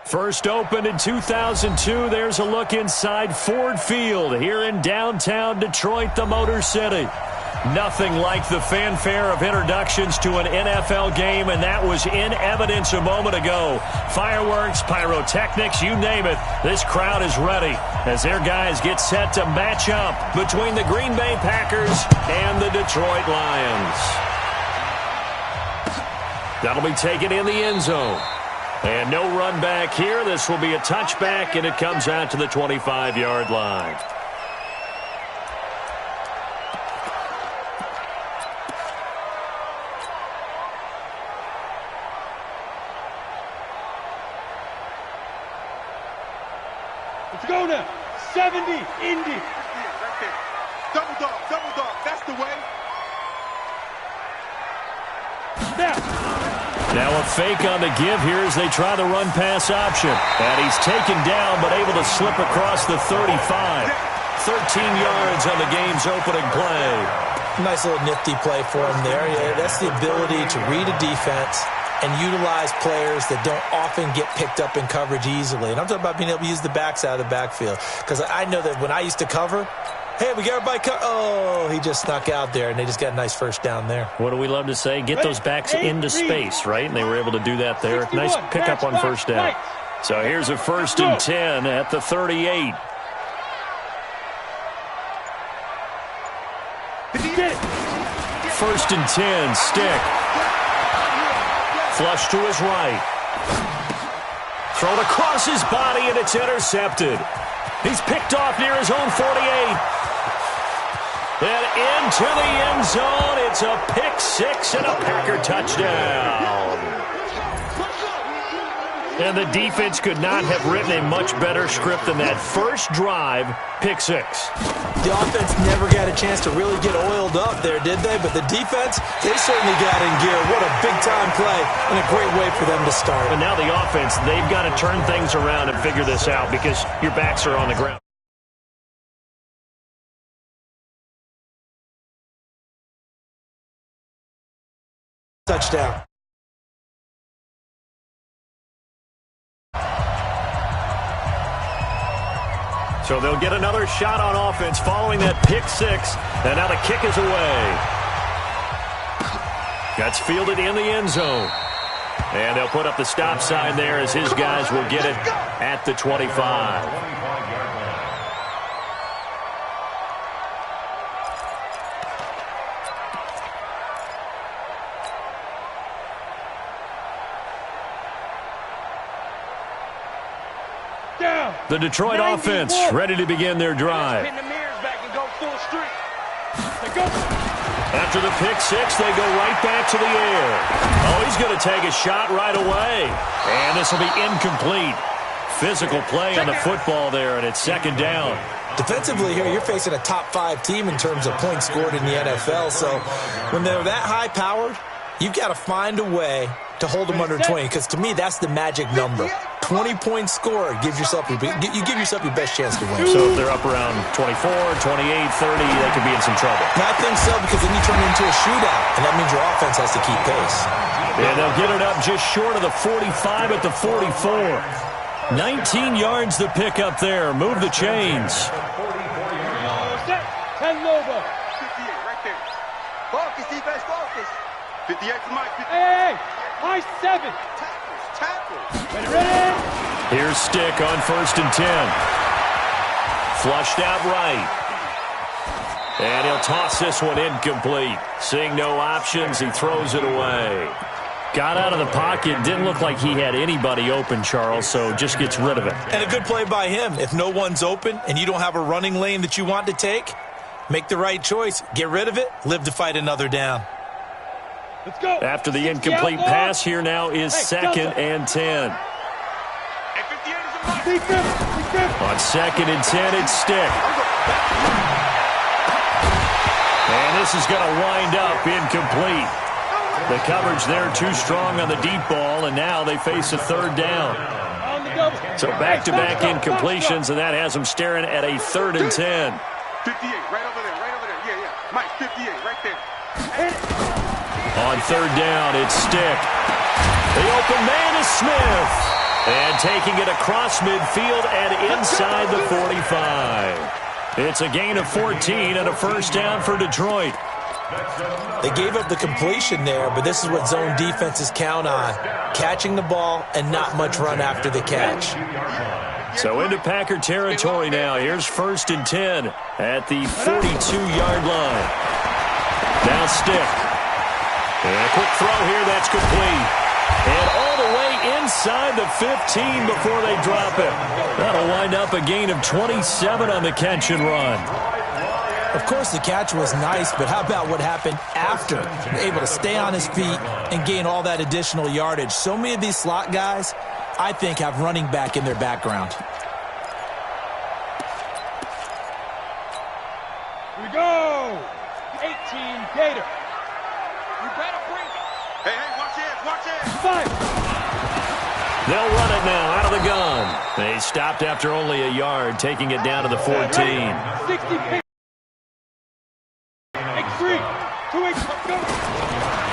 First opened in 2002, there's a look inside Ford Field here in downtown Detroit, the Motor City. Nothing like the fanfare of introductions to an NFL game, and that was in evidence a moment ago. Fireworks, pyrotechnics, you name it. This crowd is ready as their guys get set to match up between the Green Bay Packers and the Detroit Lions. That'll be taken in the end zone. And no run back here. This will be a touchback, and it comes out to the 25-yard line. Let's go now. 70, Indy. Right there. Double dog. That's the way. Now a fake on the give here as they try the run-pass option. And he's taken down but able to slip across the 35. 13 yards on the game's opening play. Nice little nifty play for him there. Yeah, that's the ability to read a defense and utilize players that don't often get picked up in coverage easily. And I'm talking about being able to use the backs out of the backfield. Because I know that when I used to cover, hey, we got everybody oh, he just snuck out there, and they just got a nice first down there. What do we love to say? Get those backs into space, right? And they were able to do that there. Nice pickup on first down. So here's a 1st and 10 at the 38. First and 10, Stick. Flush to his right. Thrown across his body, and it's intercepted. He's picked off near his own 48. And into the end zone. It's a pick six and a Packer touchdown. And the defense could not have written a much better script than that first drive, pick six. The offense never got a chance to really get oiled up there, did they? But the defense, they certainly got in gear. What a big-time play and a great way for them to start. And now the offense, they've got to turn things around and figure this out because your backs are on the ground. Touchdown. So they'll get another shot on offense following that pick six. And now the kick is away. That's fielded in the end zone. And they'll put up the stop sign there as his guys will get it at the 25. The Detroit offense ready to begin their drive. After the pick six, they go right back to the air. Oh, he's going to take a shot right away. And this will be incomplete. Physical play on the football there, and it's second down. Defensively here, you're facing a top-5 team in terms of points scored in the NFL. So when they're that high-powered, you've got to find a way to hold them under 20, because to me, that's the magic number. 20 points scored gives yourself you give yourself your best chance to win. So if they're up around 24, 28, 30, they could be in some trouble. I think so, because then you turn it into a shootout, and that means your offense has to keep pace. And they'll get it up just short of the 45 at the 44. 19 yards to pick up there. Move the chains. 58 right there. Focus, defense, focus. 58 for Mike. Hey, high 7. Tackles. Ready? Here's Stick on 1st and 10. Flushed out right. And he'll toss this one incomplete. Seeing no options, he throws it away. Got out of the pocket. Didn't look like he had anybody open, Charles, so just gets rid of it. And a good play by him. If no one's open and you don't have a running lane that you want to take, make the right choice. Get rid of it. Live to fight another down. Let's go. After the incomplete pass, here now is 2nd and 10. On 2nd and 10, it's Stick. And this is going to wind up incomplete. The coverage there too strong on the deep ball, and now they face a 3rd down. So back-to-back incompletions, and that has them staring at a 3rd and 10. 58, right over there, yeah. Mike, 58, right there. On 3rd down, it's Stick. The open man is Smith. And taking it across midfield and inside the 45. It's a gain of 14 and a first down for Detroit. They gave up the completion there, but this is what zone defenses count on. Catching the ball and not much run after the catch. So into Packer territory now. Here's 1st and 10 at the 42-yard line. Now Stick. And a quick throw here. That's complete. And all the way inside the 15 before they drop it. That'll wind up a gain of 27 on the catch and run. Of course, the catch was nice, but how about what happened after? Able to stay on his feet and gain all that additional yardage. So many of these slot guys, I think, have running back in their background. Here we go. 18 Gator. You better bring it. Hey, watch it, watch it. Fire. They'll run it now out of the gun. They stopped after only a yard, taking it down to the 14. 60.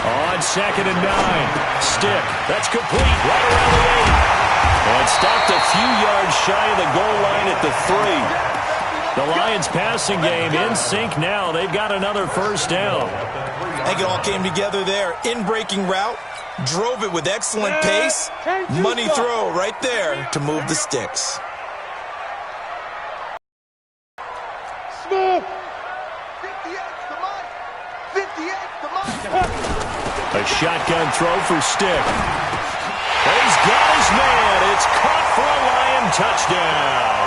On 2nd and 9. Stick. That's complete. Right around the 8. And stopped a few yards shy of the goal line at the 3. The Lions passing game in sync now. They've got another first down. I think it all came together there. In-breaking route. Drove it with excellent pace. Money throw right there to move the sticks. Smooth. 58 to Mike. 58 to Mike. A shotgun throw for Stick. He's got his man. It's caught for a Lion touchdown.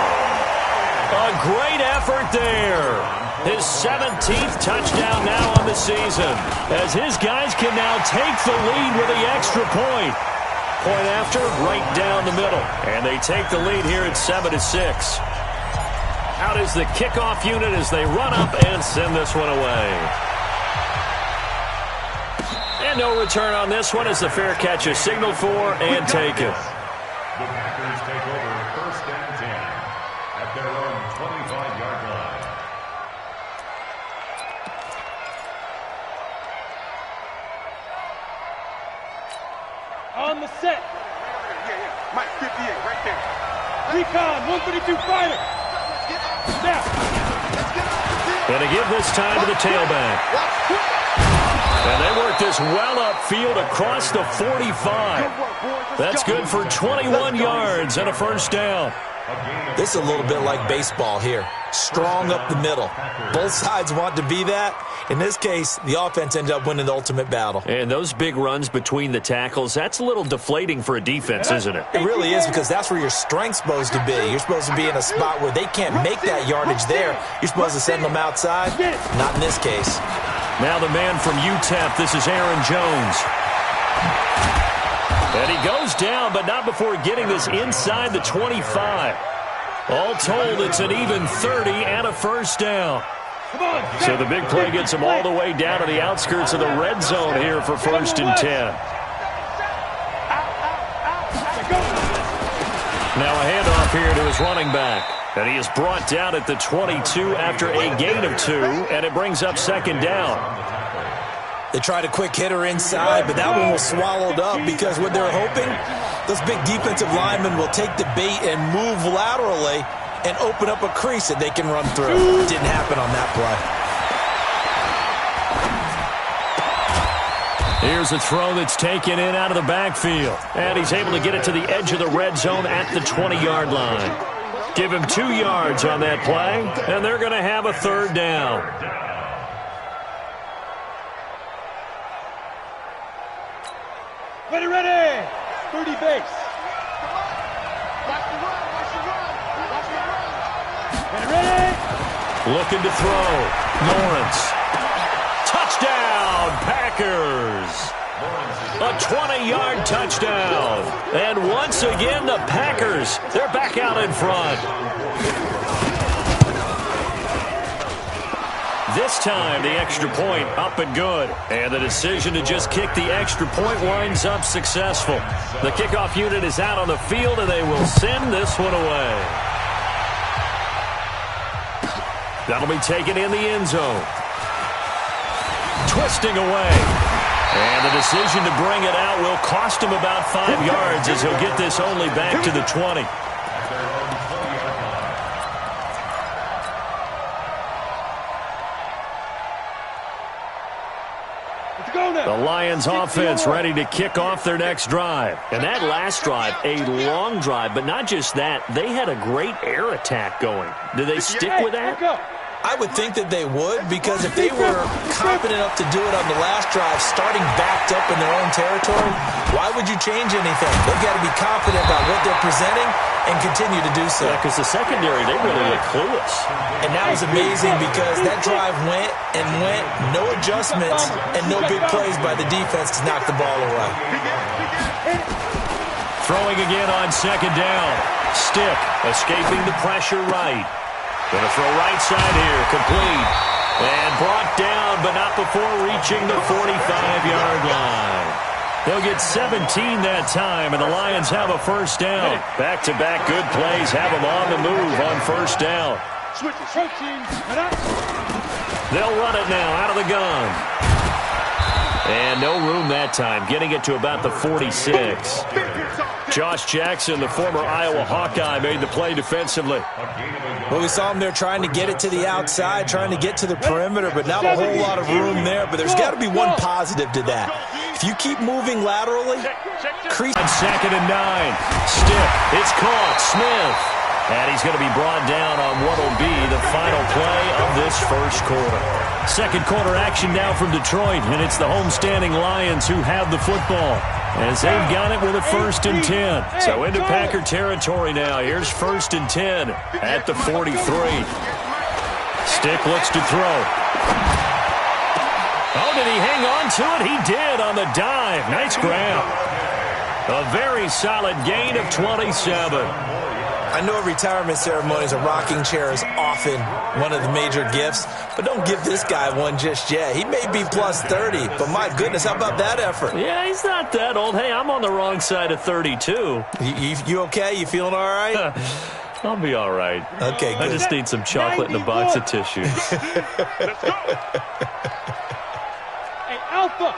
A great effort there. His 17th touchdown now on the season, as his guys can now take the lead with the extra point. Point after, right down the middle. And they take the lead here at 7-6. Out is the kickoff unit as they run up and send this one away. And no return on this one as the fair catch is signaled for and taken. The Packers take over 1st and 10 at their own 25-yard line. On the set. Yeah. Mike, 58, right there. Recon, 132 fighter. Now. And to give this time to the tailback. And they work this well upfield across the 45. That's good for 21 yards and a first down. This is a little bit like baseball here. Strong up the middle. Both sides want to be that. In this case, the offense ended up winning the ultimate battle. And those big runs between the tackles, that's a little deflating for a defense, isn't it? It really is, because that's where your strength's supposed to be. You're supposed to be in a spot where they can't make that yardage there. You're supposed to send them outside. Not in this case. Now the man from UTEP, this is Aaron Jones. And he goes down, but not before getting this inside the 25. All told, it's an even 30 and a first down. So the big play gets him all the way down to the outskirts of the red zone here for 1st and 10. Now a handoff here to his running back. And he is brought down at the 22 after a gain of 2, and it brings up 2nd down. They tried a quick hitter inside, but that one was swallowed up because what they're hoping, those big defensive linemen will take the bait and move laterally and open up a crease that they can run through. It didn't happen on that play. Here's a throw that's taken in out of the backfield. And he's able to get it to the edge of the red zone at the 20-yard line. Give him 2 yards on that play, and they're going to have a 3rd down. Ready. 30 base. Ready. Looking to throw. Lawrence. Touchdown, Packers. A 20-yard touchdown. And once again, the Packers, they're back out in front. This time, the extra point up and good. And the decision to just kick the extra point winds up successful. The kickoff unit is out on the field, and they will send this one away. That'll be taken in the end zone. Twisting away. And the decision to bring it out will cost him about 5 yards as he'll get this only back to the 20. The Lions offense ready to kick off their next drive. And that last drive, a long drive, but not just that. They had a great air attack going. Do they stick with that? I would think that they would, because if they were confident enough to do it on the last drive, starting backed up in their own territory, why would you change anything? They've got to be confident about what they're presenting and continue to do so. Yeah, because the secondary, they really look clueless. And that was amazing because that drive went and went, no adjustments, and no big plays by the defense to knock the ball away. Throwing again on second down. Stick escaping the pressure right. Going to throw right side here, complete. And brought down, but not before reaching the 45-yard line. They'll get 17 that time, and the Lions have a first down. Back-to-back good plays have them on the move on first down. They'll run it now out of the gun. And no room that time, getting it to about the 46. Josh Jackson, the former Iowa Hawkeye, made the play defensively. Well, we saw him there trying to get it to the outside, trying to get to the perimeter, but not a whole lot of room there. But there's got to be one positive to that. If you keep moving laterally, crease. On 2nd and 9. Stick. It's caught. Smith. And he's going to be brought down on what will be the final play of this first quarter. Second quarter action now from Detroit, and it's the homestanding Lions who have the football, as they've got it with a 1st and 10. So into Packer territory now. Here's 1st and 10 at the 43. Stick looks to throw. Oh, did he hang on to it? He did on the dive. Nice grab. A very solid gain of 27. I know at retirement ceremonies, a rocking chair is often one of the major gifts, but don't give this guy one just yet. He may be plus 30, but my goodness, how about that effort? Yeah, he's not that old. Hey, I'm on the wrong side of 32. You okay? You feeling all right? I'll be all right. Okay, good. I just need some chocolate and a box of tissues. Let's go. Hey, Alpha.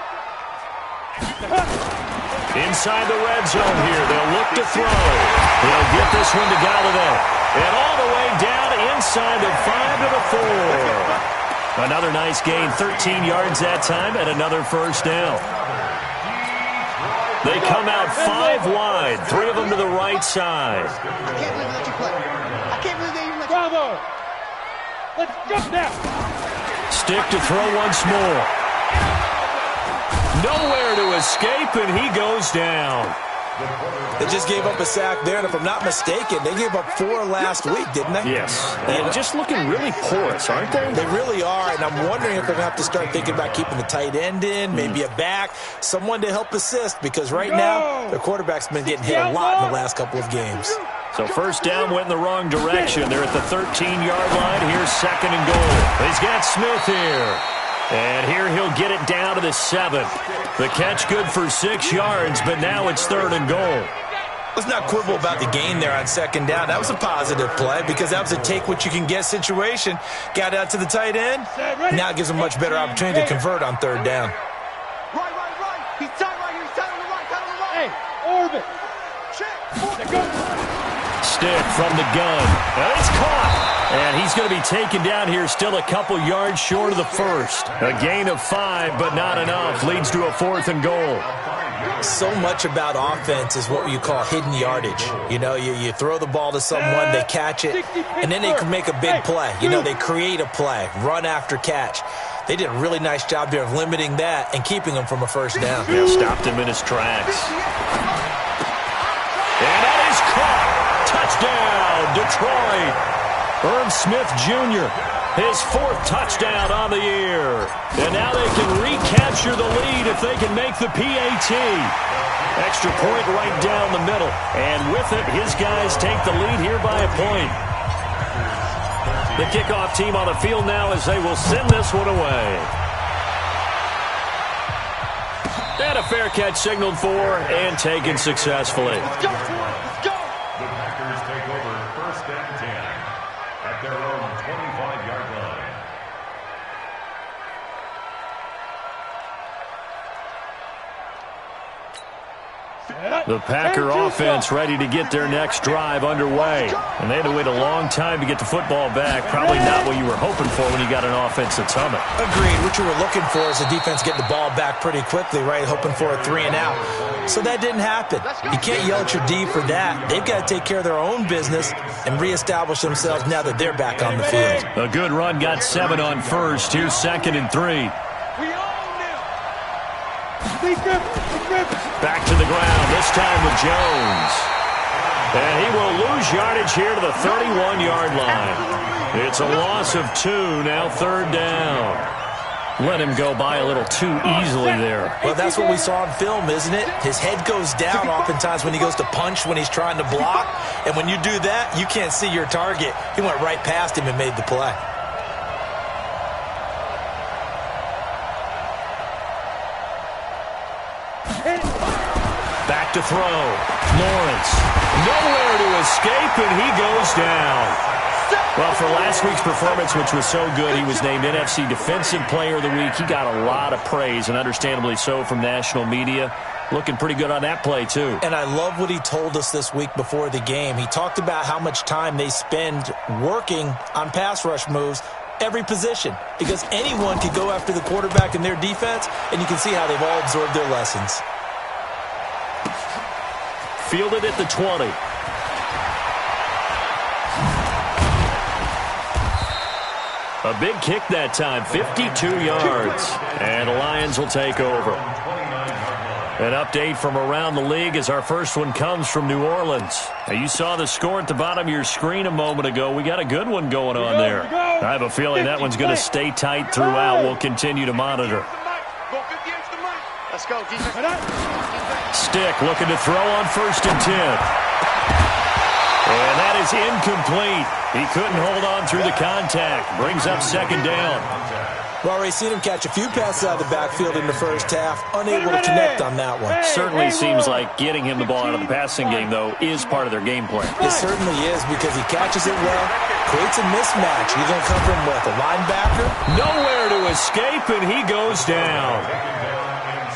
Inside the red zone here. They'll look to throw. He'll get this one to Golladay. And all the way down inside the 5 to the 4. Another nice gain. 13 yards that time and another first down. They come out 5 wide. 3 of them to the right side. I can't believe they let you play. I can't believe they even let you play. Bravo. Let's go now. Stick to throw once more. Nowhere to escape, and he goes down. They just gave up a sack there, and if I'm not mistaken, they gave up 4 last week, didn't they? Yes. And just looking really porous, aren't they? They really are, and I'm wondering if they're going to have to start thinking about keeping the tight end in, maybe a back, someone to help assist, because right now, their quarterback's been getting hit a lot in the last couple of games. So first down went in the wrong direction. They're at the 13-yard line. Here's 2nd and goal. He's got Smith here. And here he'll get it down to the 7. The catch good for 6 yards, but now it's 3rd and goal. Let's not quibble about the gain there on 2nd down. That was a positive play because that was a take-what-you-can-get situation. Got out to the tight end. Now it gives him a much better opportunity to convert on 3rd down. Right. He's tight right here. He's tight on the right. Hey, orbit. Check. Go. Stick from the gun. And it's caught. And he's going to be taken down here, still a couple yards short of the first. A gain of 5, but not enough. Leads to a 4th and goal. So much about offense is what you call hidden yardage. You know, you throw the ball to someone, they catch it, and then they can make a big play. You know, they create a play, run after catch. They did a really nice job there of limiting that and keeping him from a first down. Yeah, stopped him in his tracks. And that is caught. Touchdown, Detroit. Irv Smith Jr., his 4th touchdown on the year. And now they can recapture the lead if they can make the PAT. Extra point right down the middle. And with it, his guys take the lead here by a point. The kickoff team on the field now as they will send this one away. And a fair catch signaled for and taken successfully. Let's go. The Packers take over 1st and 10 at their own 25-yard line. The Packer offense ready to get their next drive underway. And they had to wait a long time to get the football back. Probably not what you were hoping for when you got an offense that's humming. Agreed. What you were looking for is the defense getting the ball back pretty quickly, right? Hoping for a 3 and out. So that didn't happen. You can't yell at your D for that. They've got to take care of their own business and reestablish themselves now that they're back on the field. A good run got 7 on first. Here's 2nd and 3. Back to the ground, this time with Jones. And he will lose yardage here to the 31-yard line. It's a loss of 2, now 3rd down. Let him go by a little too easily there. Well, that's what we saw on film, isn't it? His head goes down oftentimes when he goes to punch, when he's trying to block. And when you do that, you can't see your target. He went right past him and made the play. Back to throw. Lawrence. Nowhere to escape, and he goes down. Well, for last week's performance, which was so good, he was named NFC Defensive Player of the Week. He got a lot of praise, and understandably so, from national media. Looking pretty good on that play, too. And I love what he told us this week before the game. He talked about how much time they spend working on pass rush moves, every position, because anyone could go after the quarterback in their defense, and you can see how they've all absorbed their lessons. Fielded at the 20. A big kick that time, 52 yards. And the Lions will take over. An update from around the league as our first one comes from New Orleans. Now, you saw the score at the bottom of your screen a moment ago. We got a good one going on there. I have a feeling that one's going to stay tight throughout. We'll continue to monitor. Let's go, defense. Stick looking to throw on 1st and 10. And that is incomplete. He couldn't hold on through the contact. Brings up 2nd down. Well, we've seen him catch a few passes out of the backfield in the first half. Unable to connect on that one. Certainly seems like getting him the ball out of the passing game, though, is part of their game plan. It certainly is, because he catches it well, creates a mismatch. He's going to come from, what, the linebacker? Nowhere to escape, and he goes down.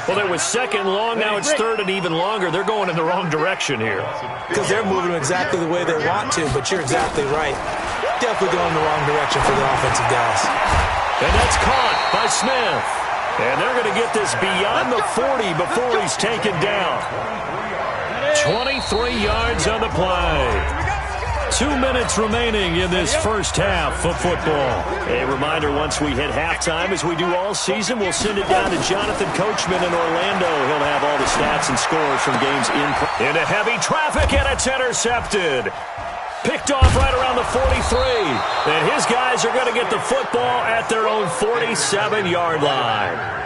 Well, it was 2nd long. Now it's 3rd and even longer. They're going in the wrong direction here. Because they're moving exactly the way they want to, but you're exactly right. Definitely going in the wrong direction for the offensive guys. And that's caught by Smith. And they're going to get this beyond the 40 before he's taken down. 23 yards on the play. 2 minutes remaining in this first half of football. A reminder, once we hit halftime, as we do all season, we'll send it down to Jonathan Coachman in Orlando. He'll have all the stats and scores from games into heavy traffic, and it's intercepted. Picked off right around the 43. And his guys are going to get the football at their own 47-yard line.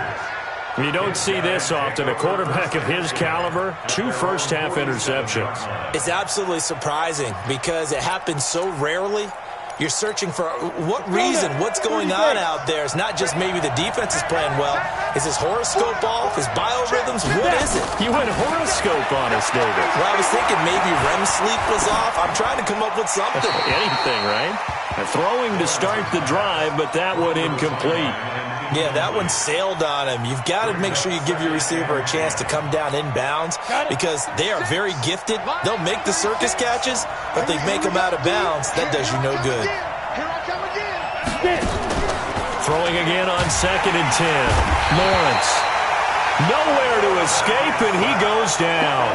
You don't see this often. A quarterback of his caliber, 2 first-half interceptions. It's absolutely surprising because it happens so rarely. You're searching for what reason, what's going on out there. It's not just maybe the defense is playing well. Is his horoscope off? His biorhythms? What is it? You went horoscope on us, David. Well, I was thinking maybe REM sleep was off. I'm trying to come up with something. Anything, right? Throwing to start the drive, but that one incomplete. Yeah, that one sailed on him. You've got to make sure you give your receiver a chance to come down inbounds because they are very gifted. They'll make the circus catches, but if they make them out of bounds, that does you no good. Throwing again on 2nd and 10. Lawrence. Nowhere to escape, and he goes down.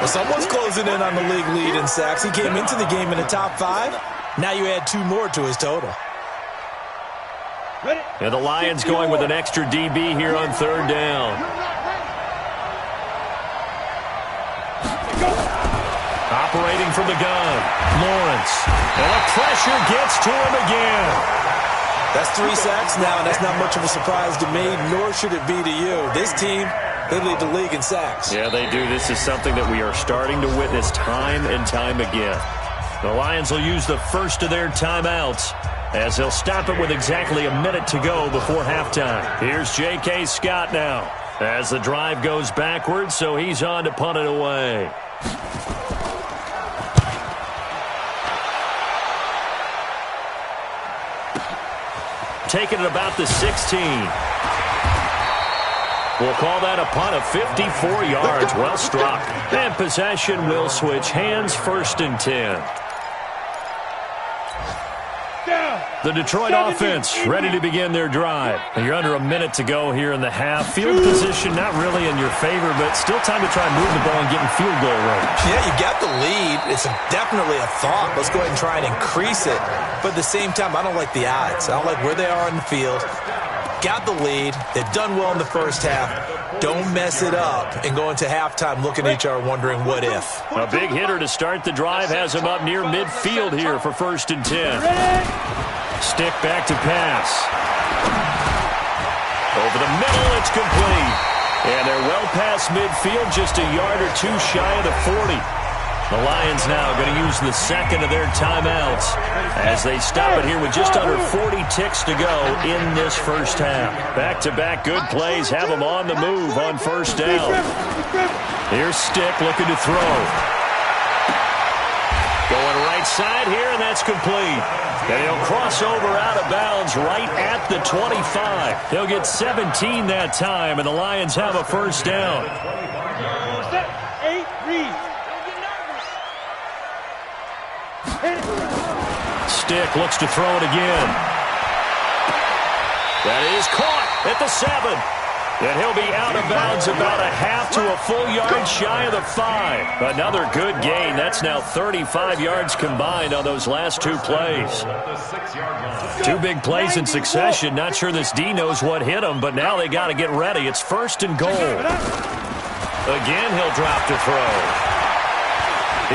Well, someone's closing in on the league lead in sacks. He came into the game in the top 5. Now you add 2 more to his total. And the Lions going with an extra DB here on 3rd down. Operating from the gun, Lawrence. And the pressure gets to him again. That's 3 sacks now, and that's not much of a surprise to me, nor should it be to you. This team, they lead the league in sacks. Yeah, they do. This is something that we are starting to witness time and time again. The Lions will use the first of their timeouts, as they'll stop it with exactly a minute to go before halftime. Here's J.K. Scott now as the drive goes backwards, so he's on to punt it away. Taking it about the 16. We'll call that a punt of 54 yards. Well struck. And possession will switch hands, 1st and 10. The Detroit offense ready to begin their drive. You're under a minute to go here in the half. Field position not really in your favor, but still time to try and move the ball and get in field goal range. Yeah, you got the lead. It's definitely a thought. Let's go ahead and try and increase it. But at the same time, I don't like the odds. I don't like where they are in the field. Got the lead. They've done well in the first half. Don't mess it up and go into halftime looking at each other wondering what if. A big hitter to start the drive has him up near midfield here for 1st and 10. Stick back to pass. Over the middle, it's complete. And they're well past midfield, just a yard or two shy of the 40. The Lions now going to use the second of their timeouts as they stop it here with just under 40 ticks to go in this first half. Back-to-back good plays have them on the move on 1st down. Here's Stick looking to throw. Going right side here, and that's complete. And he'll cross over out of bounds right at the 25. He'll get 17 that time, and the Lions have a 1st down. 8, read. Stick looks to throw it again. That is caught at the 7. And he'll be out of bounds about a half to a full yard shy of the 5. Another good gain. That's now 35 yards combined on those last 2 plays. 2 big plays in succession. Not sure this D knows what hit him, but now they got to get ready. It's 1st and goal. Again, he'll drop to throw.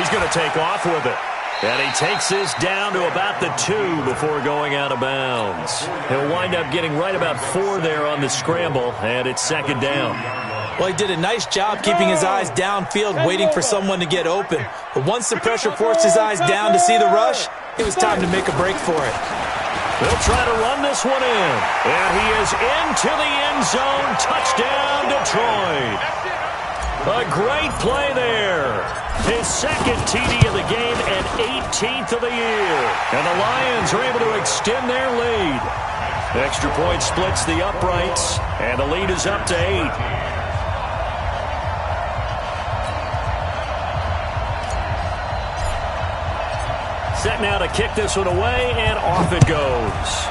He's going to take off with it. And he takes this down to about the 2 before going out of bounds. He'll wind up getting right about 4 there on the scramble, and it's 2nd down. Well, he did a nice job keeping his eyes downfield, waiting for someone to get open. But once the pressure forced his eyes down to see the rush, it was time to make a break for it. They'll try to run this one in. And he is into the end zone. Touchdown, Detroit. A great play there. His 2nd TD of the game and 18th of the year. And the Lions are able to extend their lead. Extra point splits the uprights, and the lead is up to 8. Set now to kick this one away, and off it goes.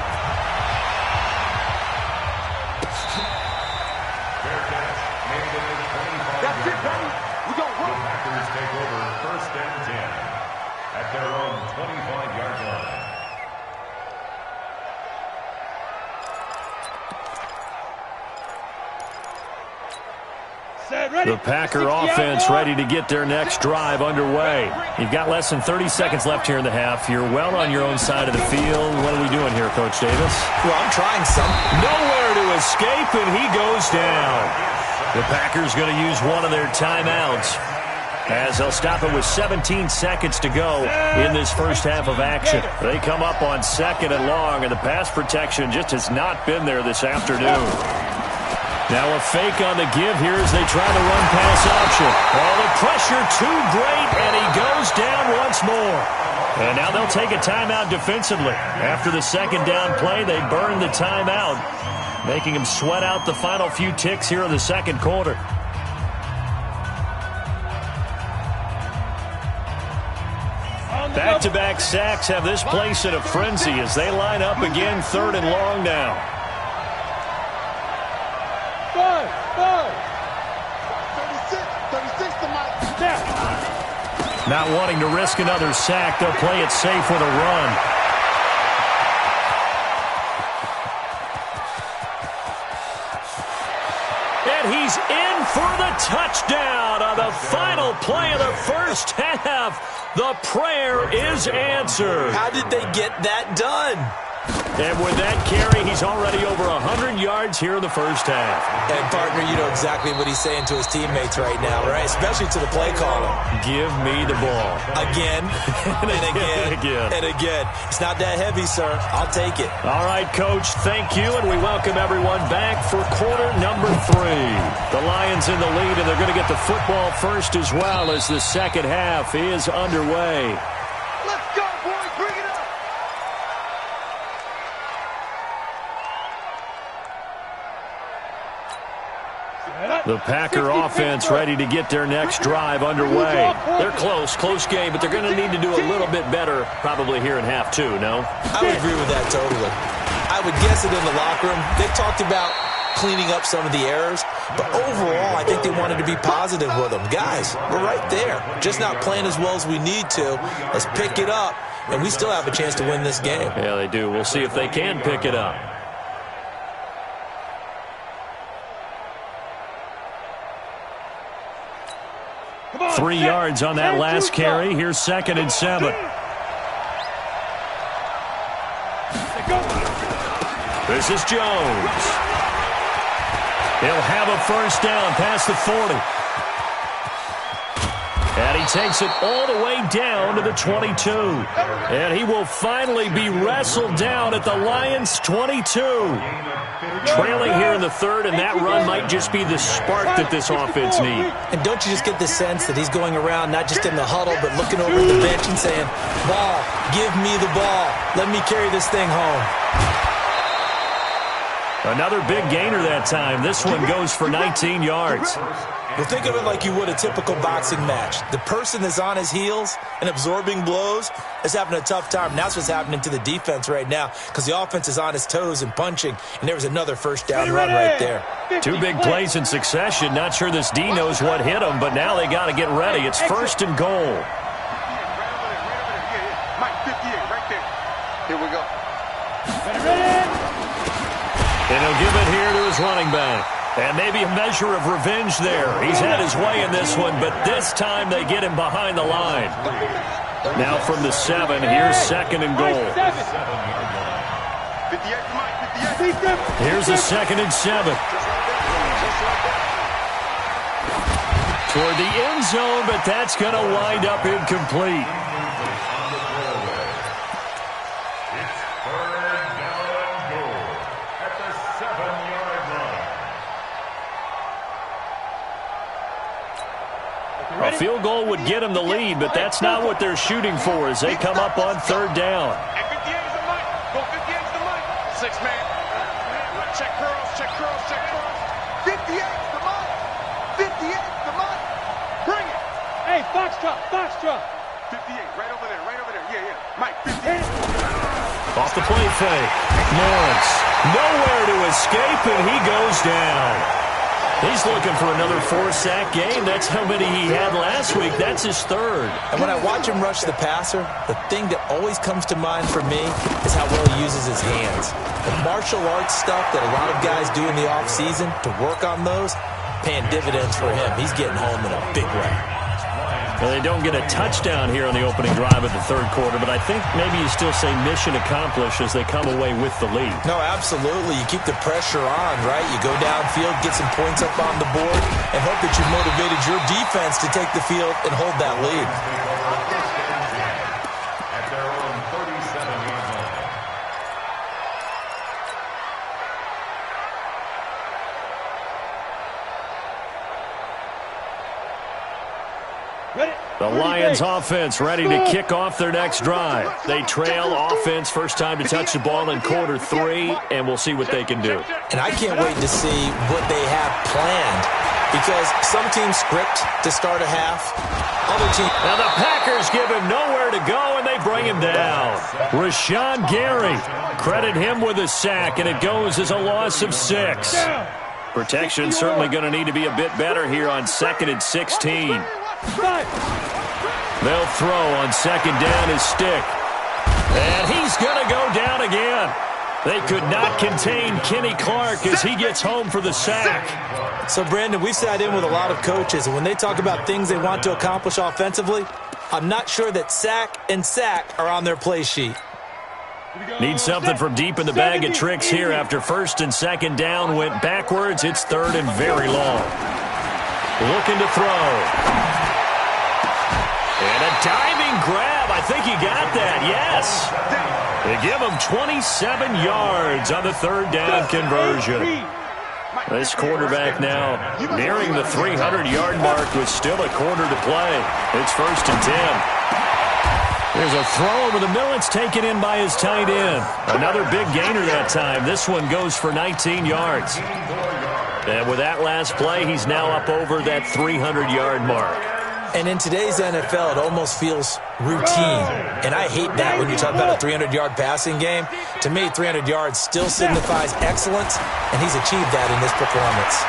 That's it, buddy. We go The Packers take over 1st and 10 at their own 25-yard line. The Packer offense ready to get their next drive underway. You've got less than 30 seconds left here in the half. You're well on your own side of the field. What are we doing here, Coach Davis? Well, I'm trying some. Nowhere to escape, and he goes down. The Packers going to use one of their timeouts as they'll stop it with 17 seconds to go in this first half of action. They come up on 2nd and long, and the pass protection just has not been there this afternoon. Now a fake on the give here as they try to run pass option. Oh, the pressure too great, and he goes down once more. And now they'll take a timeout defensively. After the 2nd down play, they burn the timeout, making him sweat out the final few ticks here in the 2nd quarter. Back-to-back sacks have this place in a frenzy as they line up again 3rd and long now. 36 to Mike. Not wanting to risk another sack, they'll play it safe with a run. And he's in for the touchdown on the final play of the first half. The prayer is answered. How did they get that done? And with that carry, he's already over 100 yards here in the first half. And, partner, you know exactly what he's saying to his teammates right now, right? Especially to the play caller. Give me the ball. Again, and again, and again. It's not that heavy, sir. I'll take it. All right, Coach, thank you, and we welcome everyone back for quarter number 3. The Lions in the lead, and they're going to get the football first as well as the second half is underway. Let's go, boys. Bring it up. The Packer offense ready to get their next drive underway. They're close game, but they're going to need to do a little bit better probably here in half two, no? I would agree with that totally. I would guess it in the locker room. They've talked about cleaning up some of the errors, but overall, I think they wanted to be positive with them. Guys, we're right there. Just not playing as well as we need to. Let's pick it up, and we still have a chance to win this game. Yeah, they do. We'll see if they can pick it up. On, 3 yards on that last carry. Here's 2nd and 7. This is Jones. He'll have a first down past the 40. And he takes it all the way down to the 22. And he will finally be wrestled down at the Lions' 22. Trailing here in the third, and that run might just be the spark that this offense needs. And don't you just get the sense that he's going around, not just in the huddle, but looking over at the bench and saying, ball, give me the ball. Let me carry this thing home. Another big gainer that time. This one goes for 19 yards. Well, think of it like you would a typical boxing match. The person that's on his heels and absorbing blows is having a tough time. And that's what's happening to the defense right now because the offense is on his toes and punching, and there was another first down run right there. 2 big plays in succession. Not sure this D knows what hit him, but now they got to get ready. It's 1st and goal. Mike, 58, right there. Here we go. And he'll give it here to his running back. And maybe a measure of revenge there. He's had his way in this one, but this time they get him behind the line. Now from the 7, here's 2nd and goal. 58. Here's a 2nd and 7. Toward the end zone, but that's going to wind up incomplete. A field goal would get them the lead, but that's not what they're shooting for as they come up on 3rd down. And 58 is the Mike. Go 58 is the Mike. 6 man. Check curls, check curls, check curls. 58 is the Mike. 58 is the Mike. Bring it. Hey, Foxtrot. 58, right over there, right over there. Yeah. Mike, 58. Off the play fake. Lawrence nowhere to escape, and he goes down. He's looking for another 4-sack game. That's how many he had last week. That's his 3rd. And when I watch him rush the passer, the thing that always comes to mind for me is how well he uses his hands. The martial arts stuff that a lot of guys do in the offseason to work on those, paying dividends for him. He's getting home in a big way. Well, they don't get a touchdown here on the opening drive of the 3rd quarter, but I think maybe you still say mission accomplished as they come away with the lead. No, absolutely. You keep the pressure on, right? You go downfield, get some points up on the board, and hope that you've motivated your defense to take the field and hold that lead. At their own 37-yard line. The Lions offense ready to kick off their next drive. They trail offense first time to touch the ball in quarter 3, and we'll see what they can do. And I can't wait to see what they have planned because some teams script to start a half. Other teams... Now the Packers give him nowhere to go, and they bring him down. Rashawn Gary, credit him with a sack, and it goes as a loss of 6. Protection certainly going to need to be a bit better here on 2nd and 16. They'll throw on 2nd down his stick. And he's going to go down again. They could not contain Kenny Clark as he gets home for the sack. So, Brandon, we've sat in with a lot of coaches, and when they talk about things they want to accomplish offensively, I'm not sure that sack and sack are on their play sheet. Need something from deep in the bag of tricks here after 1st and 2nd down went backwards. It's 3rd and very long. Looking to throw. And a diving grab. I think he got that. Yes. They give him 27 yards on the 3rd down conversion. This quarterback now nearing the 300-yard mark with still a quarter to play. It's 1st and 10. There's a throw over the middle. It's taken in by his tight end. Another big gainer that time. This one goes for 19 yards. And with that last play, he's now up over that 300-yard mark. And in today's NFL, it almost feels routine. And I hate that when you talk about a 300-yard passing game. To me, 300 yards still signifies excellence, and he's achieved that in this performance.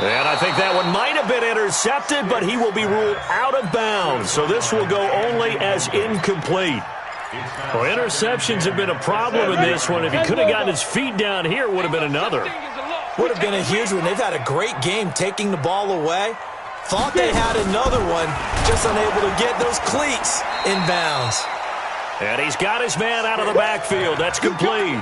And I think that one might have been intercepted, but he will be ruled out of bounds. So this will go only as incomplete. Well, interceptions have been a problem in this one. If he could have gotten his feet down here, it would have been another. Would have been a huge one. They've had a great game taking the ball away. Thought they had another one, just unable to get those cleats in bounds. And he's got his man out of the backfield. That's complete.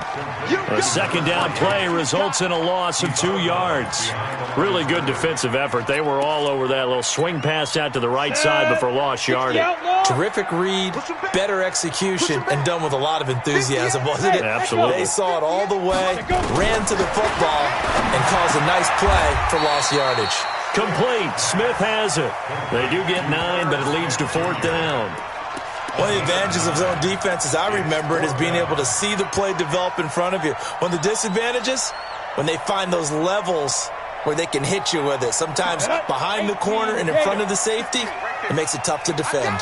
A second down play results in a loss of 2 yards. Really good defensive effort. They were all over that little swing pass out to the right side, but for lost yardage. Terrific read, better execution, and done with a lot of enthusiasm, wasn't it? Absolutely. They saw it all the way, ran to the football, and caused a nice play for lost yardage. Complete. Smith has it. They do get 9, but it leads to 4th down. One of the advantages of zone defense, as I remember it, is being able to see the play develop in front of you. One of the disadvantages, when they find those levels where they can hit you with it, sometimes behind the corner and in front of the safety, it makes it tough to defend.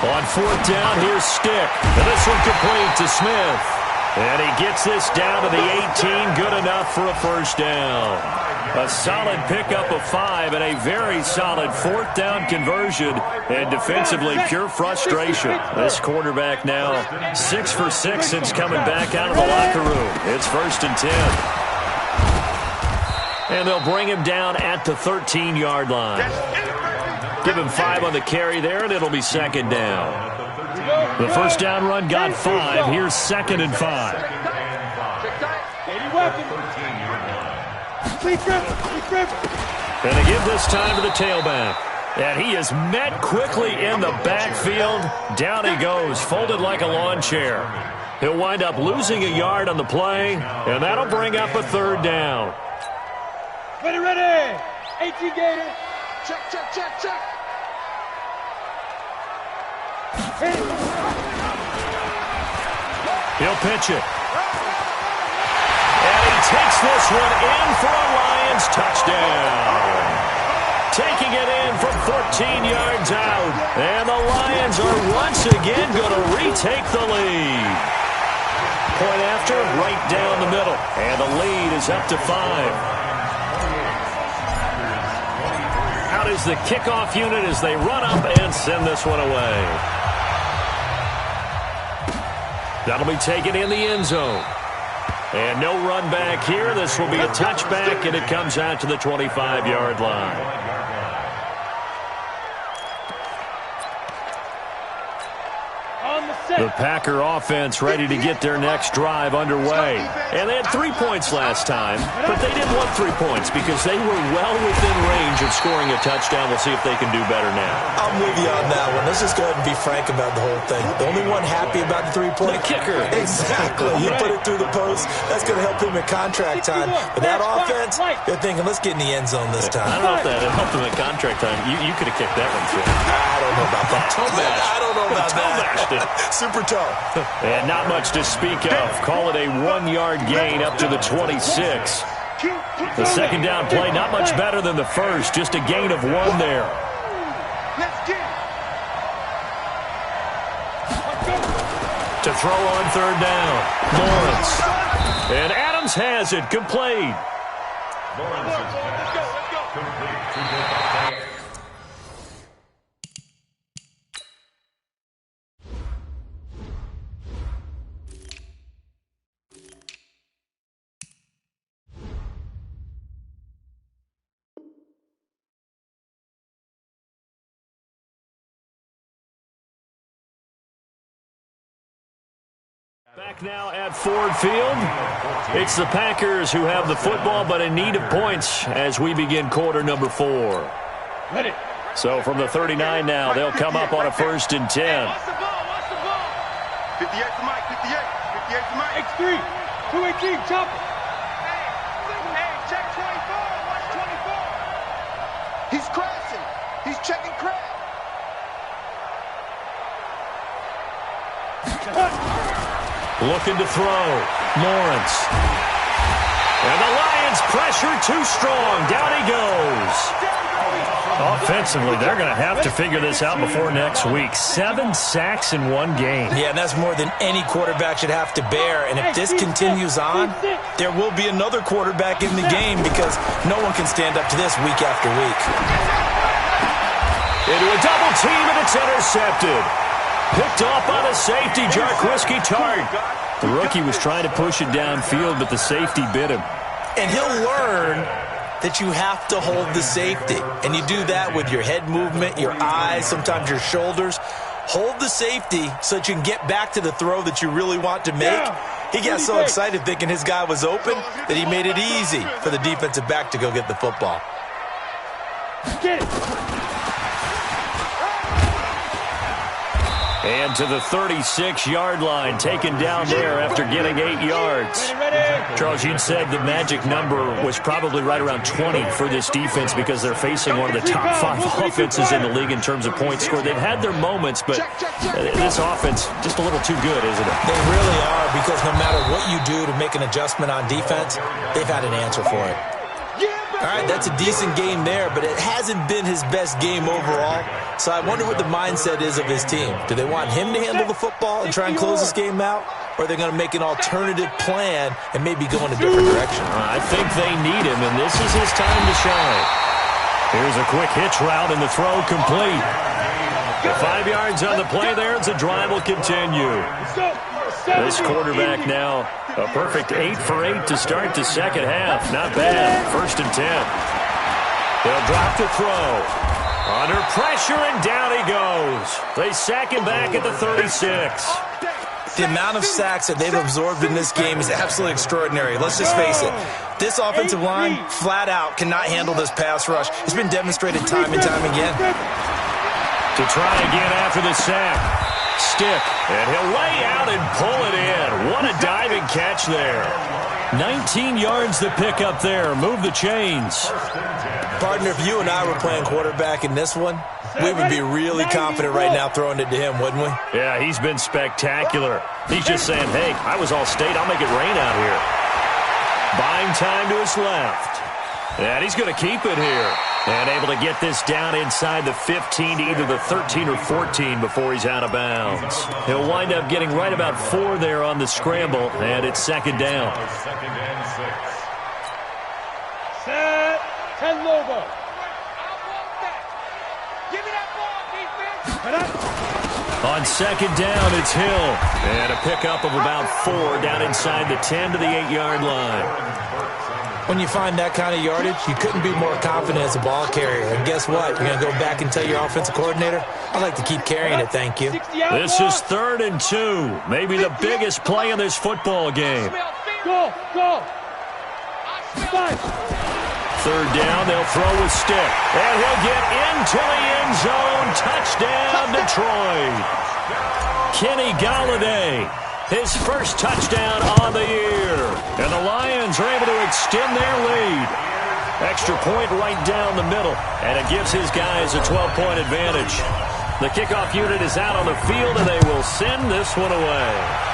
On 4th down, here's Stick. And this one complete to Smith. And he gets this down to the 18, good enough for a first down. A solid pickup of 5 and a very solid 4th down conversion. And defensively, pure frustration. This quarterback now 6 for 6 since coming back out of the locker room. It's 1st and 10. And they'll bring him down at the 13-yard line. Give him 5 on the carry there, and it'll be 2nd down. The first down run got 5. Here's 2nd and 5. And they give this time to the tailback. And he is met quickly in the backfield. Down he goes, folded like a lawn chair. He'll wind up losing a yard on the play, and that'll bring up a 3rd down. Ready. 18 Gator. Check. He'll pitch it. And he takes this one in for a Lions touchdown. Taking it in from 14 yards out. And the Lions are once again going to retake the lead. Point after, right down the middle. And the lead is up to 5. Out is the kickoff unit as they run up and send this one away. That'll be taken in the end zone. And no run back here. This will be a touchback, and it comes out to the 25-yard line. The Packer offense ready to get their next drive underway. And they had 3 points last time, but they didn't want 3 points because they were well within range of scoring a touchdown. We'll see if they can do better now. I'm with you on that one. Let's just go ahead and be frank about the whole thing. The only one happy about the 3-point. The kicker. Exactly. You put it through the post. That's going to help him in contract time. But that offense, they're thinking, let's get in the end zone this time. I don't know if that helped him in contract time. You could have kicked that one through. I don't know about that. I don't know about that. Super toe. And not much to speak of. Call it a 1-yard gain up to the 26. The second down play, not much better than the first. Just a gain of 1 there. To throw on 3rd down. Lawrence. And Adams has it. Complete. Lawrence is pass. Complete to the Back now at Ford Field. It's the Packers who have the football, but in need of points as we begin quarter number 4. Ready. So from the 39 now, they'll come up on a 1st and 10. Watch the ball. 58 to Mike. 58 to Mike. X3. 218. Chop. Hey, check 24. Watch 24. He's crashing. He's checking crash. Looking to throw. Lawrence. And the Lions pressure too strong. Down he goes. Offensively, they're going to have to figure this out before next week. 7 sacks in one game. Yeah, and that's more than any quarterback should have to bear. And if this continues on, there will be another quarterback in the game because no one can stand up to this week after week. Into a double team, and it's intercepted. Picked off by the safety, Jarquiski Tart. The rookie was trying to push it downfield, but the safety bit him. And he'll learn that you have to hold the safety. And you do that with your head movement, your eyes, sometimes your shoulders. Hold the safety so that you can get back to the throw that you really want to make. He got so excited thinking his guy was open that he made it easy for the defensive back to go get the football. Get it. And to the 36-yard line, taken down there after getting 8 yards. Charles, you'd said the magic number was probably right around 20 for this defense because they're facing one of the top 5 offenses in the league in terms of points scored. They've had their moments, but this offense just a little too good, isn't it? They really are, because no matter what you do to make an adjustment on defense, they've had an answer for it. All right, that's a decent game there, but it hasn't been his best game overall. So I wonder what the mindset is of his team. Do they want him to handle the football and try and close this game out? Or are they going to make an alternative plan and maybe go in a different direction? I think they need him, and this is his time to shine. Here's a quick hitch route, and the throw complete. 5 yards on the play there, as the drive will continue. This quarterback now a perfect 8 for 8 to start the second half. Not bad. 1st and 10. They'll drop the throw. Under pressure, and down he goes. They sack him back at the 36. The amount of sacks that they've absorbed in this game is absolutely extraordinary. Let's just face it. This offensive line, flat out, cannot handle this pass rush. It's been demonstrated time and time again. To try again after the sack. Stick, and he'll lay out and pull it in. What a diving catch there. 19 yards to pick up there. Move the chains. Partner, if you and I were playing quarterback in this one, we would be really confident right now throwing it to him, wouldn't we? Yeah, he's been spectacular. He's just saying, hey, I was all state. I'll make it rain out here. Buying time to his left. And he's going to keep it here. And able to get this down inside the 15 to either the 13 or 14 before he's out of bounds. He'll wind up getting right about 4 there on the scramble, and it's 2nd down. 2nd and 6. Set. 10 Lobo. Give me that ball, defense. On 2nd down, it's Hill. And a pickup of about 4 down inside the 10 to the 8-yard line. When you find that kind of yardage, you couldn't be more confident as a ball carrier. And guess what? You're going to go back and tell your offensive coordinator, I'd like to keep carrying it, thank you. This is 3rd and 2. Maybe the biggest play of this football game. Go. 5. 3rd down, they'll throw with Stick. And he'll get into the end zone. Touchdown, Detroit. Kenny Golladay, his first touchdown on the year. And the Lions are able to extend their lead. Extra point right down the middle. And it gives his guys a 12-point advantage. The kickoff unit is out on the field, and they will send this one away.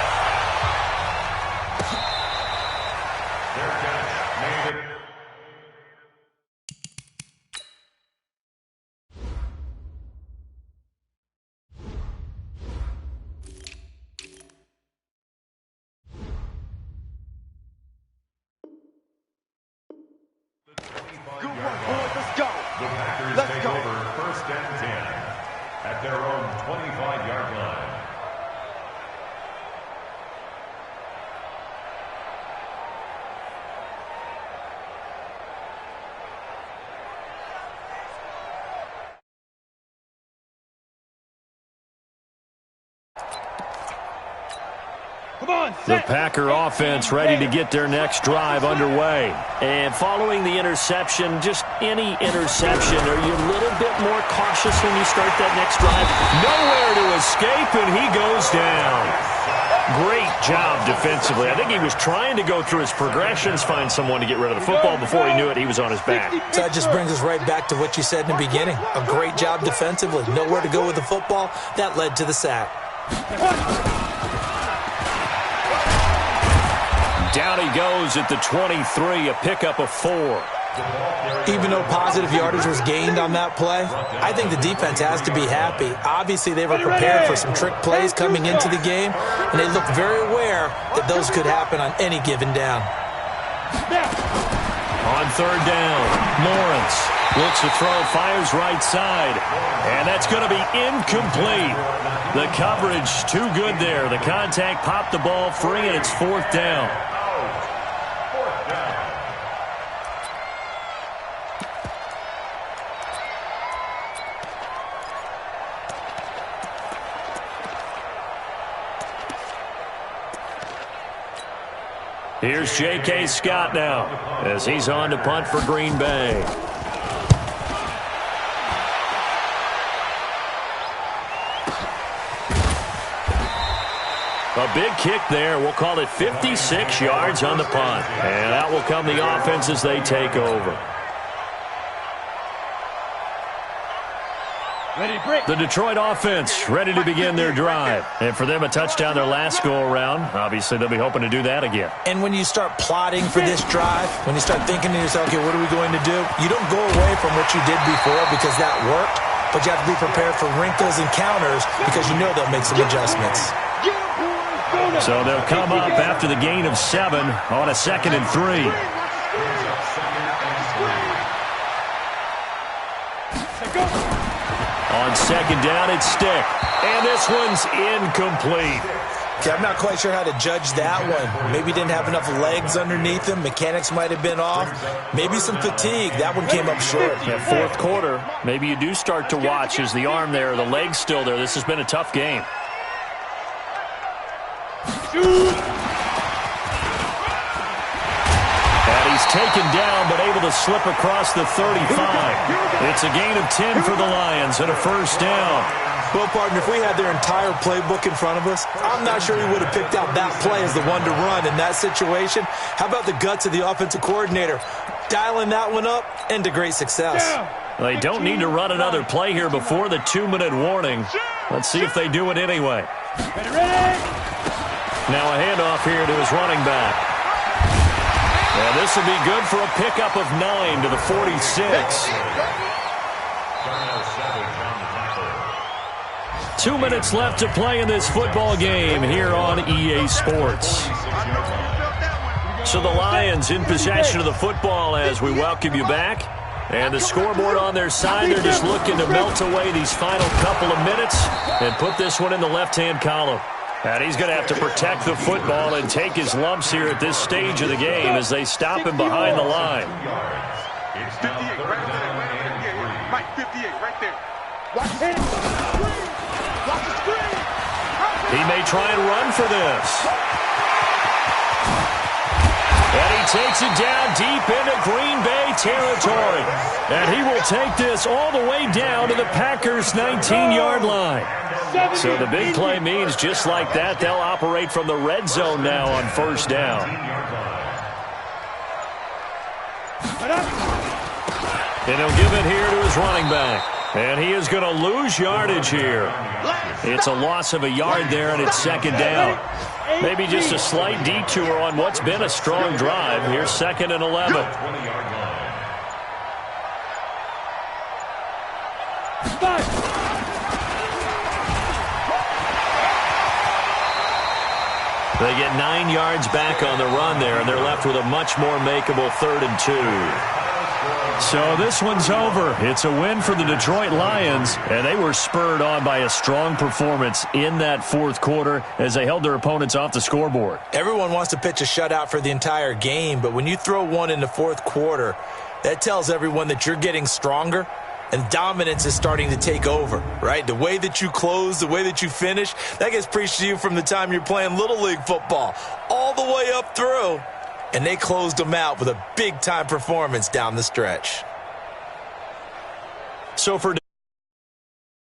At their own 25-yard line. The Packer offense ready to get their next drive underway. And following the interception, just any interception, are you a little bit more cautious when you start that next drive? Nowhere to escape, and he goes down. Great job defensively. I think he was trying to go through his progressions, find someone to get rid of the football. Before he knew it, he was on his back. So that just brings us right back to what you said in the beginning. A great job defensively. Nowhere to go with the football. That led to the sack. Down he goes at the 23, a pickup of 4. Even though positive yardage was gained on that play, I think the defense has to be happy. Obviously, they were prepared for some trick plays coming into the game, and they looked very aware that those could happen on any given down. On third down, Lawrence looks to throw, fires right side, and that's going to be incomplete. The coverage too good there. The contact popped the ball free, and it's fourth down. Here's J.K. Scott now as he's on to punt for Green Bay. A big kick there. We'll call it 56 yards on the punt. And out will come the offense as they take over. The Detroit offense ready to begin their drive. And for them, a touchdown their last go-around. Obviously, they'll be hoping to do that again. And when you start plotting for this drive, when you start thinking to yourself, okay, what are we going to do? You don't go away from what you did before because that worked, but you have to be prepared for wrinkles and counters because you know they'll make some adjustments. So they'll come up after the gain of 7 on a 2nd and 3. On second down, it's Stick. And this one's incomplete. Okay, I'm not quite sure how to judge that one. Maybe didn't have enough legs underneath him. Mechanics might have been off. Maybe some fatigue. That one came up short. Yeah, fourth quarter, maybe you do start to watch as the arm there, the leg's still there. This has been a tough game. And he's taken down, but able to slip across the 35. It's a gain of 10 for the Lions and a first down. Well, partner, if we had their entire playbook in front of us, I'm not sure we would have picked out that play as the one to run in that situation. How about the guts of the offensive coordinator? Dialing that one up into great success. They don't need to run another play here before the 2-minute warning. Let's see if they do it anyway. Now a handoff here to his running back. And this will be good for a pickup of 9 to the 46. 2 minutes left to play in this football game here on EA Sports. So the Lions in possession of the football as we welcome you back. And the scoreboard on their side, they're just looking to melt away these final couple of minutes and put this one in the left-hand column. And he's going to have to protect the football and take his lumps here at this stage of the game as they stop him behind the line. 58 right there. Mike, 58 right there. Watch it. Watch the screen. He may try and run for this. And he takes it down deep into Green Bay territory. And he will take this all the way down to the Packers' 19-yard line. So the big play means just like that, they'll operate from the red zone now on first down. And he'll give it here to his running back. And he is going to lose yardage here. It's a loss of a yard there, and it's second down. Maybe just a slight detour on what's been a strong drive. Here's 2nd and 11. They get 9 yards back on the run there, and they're left with a much more makeable 3rd and 2. So this one's over. It's a win for the Detroit Lions, and they were spurred on by a strong performance in that fourth quarter as they held their opponents off the scoreboard. Everyone wants to pitch a shutout for the entire game, but when you throw one in the fourth quarter, that tells everyone that you're getting stronger and dominance is starting to take over, right? The way that you close, the way that you finish, that gets preached to you from the time you're playing Little League football all the way up through. And they closed them out with a big-time performance down the stretch. So for